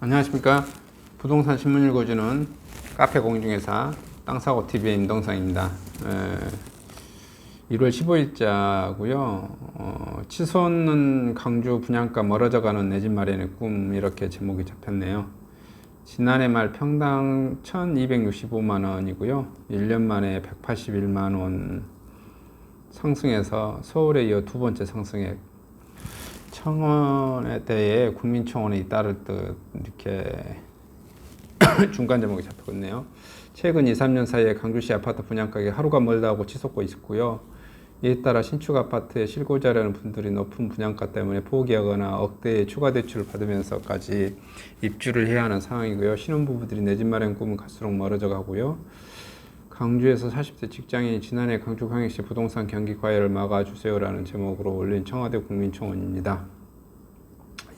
안녕하십니까. 부동산 신문 읽어주는 카페 공인중개사 땅사고TV의 임동상입니다. 1월 15일자고요. 치솟는 강주 분양가 멀어져가는 내 집 마련의 꿈, 이렇게 제목이 잡혔네요. 지난해 말 평당 1265만원이고요 1년 만에 181만원 상승해서 서울에 이어 두 번째 상승액, 청원에 대해 국민청원에 잇따를 듯 이렇게 중간 제목이 잡혔네요. 최근 2, 3년 사이에 강주시 아파트 분양가격이 하루가 멀다 하고 치솟고 있고요. 이에 따라 신축 아파트에 실고자 하려는 분들이 높은 분양가 때문에 포기하거나 억대의 추가 대출을 받으면서까지 입주를 해야 하는 상황이고요. 신혼부부들이 내 집 마련 꿈은 갈수록 멀어져 가고요. 강주에서 40대 직장인이 지난해 강주광역시 부동산 경기 과열을 막아주세요라는 제목으로 올린 청와대 국민청원입니다.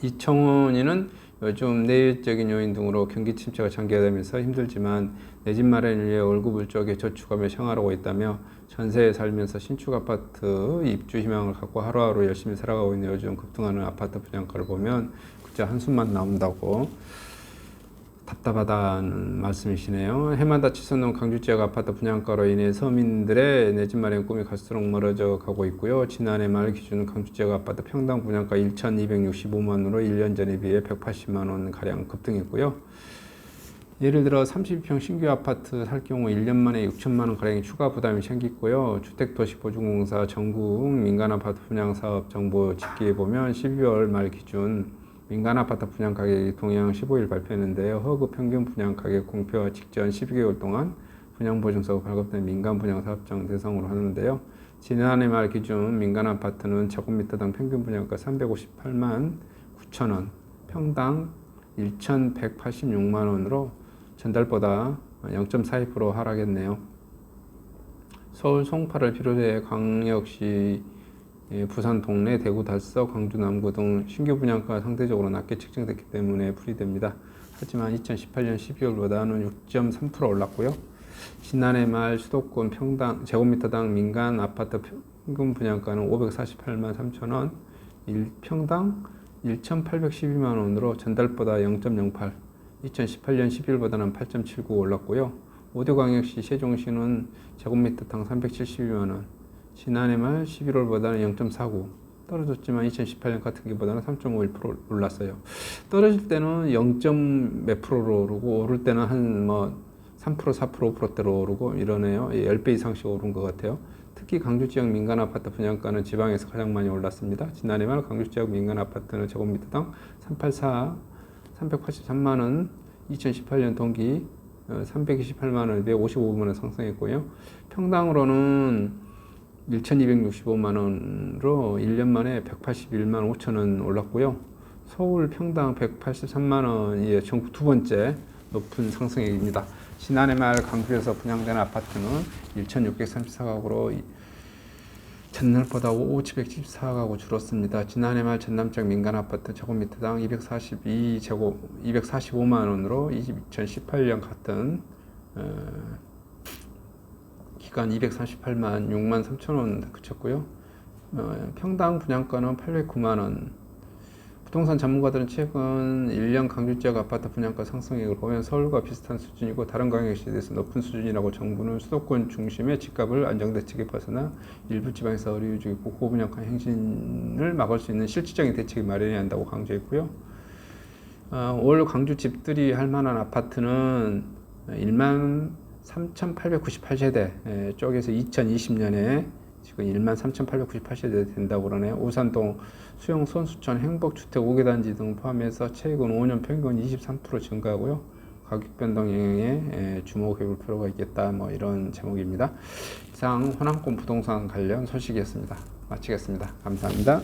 이 청원인은 요즘 내외적인 요인 등으로 경기 침체가 장기화되면서 힘들지만 내 집 마련을 위해 월급을 쪼개 저축하며 생활하고 있다며 전세에 살면서 신축 아파트 입주 희망을 갖고 하루하루 열심히 살아가고 있는 요즘 급등하는 아파트 분양가를 보면 그저 한숨만 나온다고 답답하다는 말씀이시네요. 해마다 치솟는 강주 지역 아파트 분양가로 인해 서민들의 내 집 마련 꿈이 갈수록 멀어져 가고 있고요. 지난해 말 기준 강주 지역 아파트 평당 분양가 1,265만원으로 1년 전에 비해 180만원 가량 급등했고요. 예를 들어 32평 신규 아파트 살 경우 1년 만에 6천만원 가량의 추가 부담이 생기고요. 주택도시보증공사 전국 민간아파트 분양사업 정보 집계에 보면 12월 말 기준 민간아파트 분양가격이 동향 15일 발표했는데요. 허그 평균 분양가격 공표 직전 12개월 동안 분양보증서가 발급된 민간분양사업장 대상으로 하는데요. 지난해 말 기준 민간아파트는 제곱미터당 평균 분양가 358만 9천원, 평당 1,186만원으로 전달보다 0.42% 하락했네요. 서울 송파를 비롯해 광역시 부산 동래, 대구 달서, 광주 남구 등 신규 분양가가 상대적으로 낮게 책정됐기 때문에 풀이됩니다. 하지만 2018년 12월보다는 6.3% 올랐고요. 지난해 말 수도권 평당 제곱미터당 민간 아파트 평균 분양가는 548만 3천원, 평당 1,812만 원으로 전달보다 0.08, 2018년 12월보다는 8.79 올랐고요. 오대광역시 세종시는 제곱미터당 372만 원, 지난해 말 11월보다는 0.49 떨어졌지만 2018년 같은 기보다는 3.51% 올랐어요. 떨어질 때는 0. 몇 프로로 오르고 오를 때는 한 3%, 4%, 5%대로 오르고 이러네요. 10배 이상씩 오른 것 같아요. 특히 강주 지역 민간 아파트 분양가는 지방에서 가장 많이 올랐습니다. 지난해 말 강주 지역 민간 아파트는 제곱미터당 383만 원, 2018년 동기 328만 원에 비해 55만 원 상승했고요. 평당으로는 1,265만원으로 1년 만에 181만 5천원 올랐고요. 서울 평당 183만원이 전국 두 번째 높은 상승액입니다. 지난해 말 강주에서 분양된 아파트는 1,634가구로 전날보다 5,714가구 줄었습니다. 지난해 말 전남 지역 민간 아파트 제곱미터당 245만원으로 2018년 같은 기간 238만 6만 3천원 그쳤고요. 평당 분양가는 809만원. 부동산 전문가들은 최근 1년 강주 지역 아파트 분양가 상승액을 보면 서울과 비슷한 수준이고 다른 광역시에 대해서 높은 수준이라고 정부는 수도권 중심의 집값을 안정대책에 벗어나 일부 지방에서 어려워지고 고분양가 행진을 막을 수 있는 실질적인 대책이 마련해야 한다고 강조했고요. 올 강주 집들이 할 만한 아파트는 1만 3,898세대 쪽에서 2020년에 지금 13,898세대 된다고 그러네요. 우산동, 수영, 손수천, 행복주택 5개 단지 등 포함해서 최근 5년 평균 23% 증가하고요. 가격 변동 영향에 주목해 볼 필요가 있겠다. 이런 제목입니다. 이상 호남권 부동산 관련 소식이었습니다. 마치겠습니다. 감사합니다.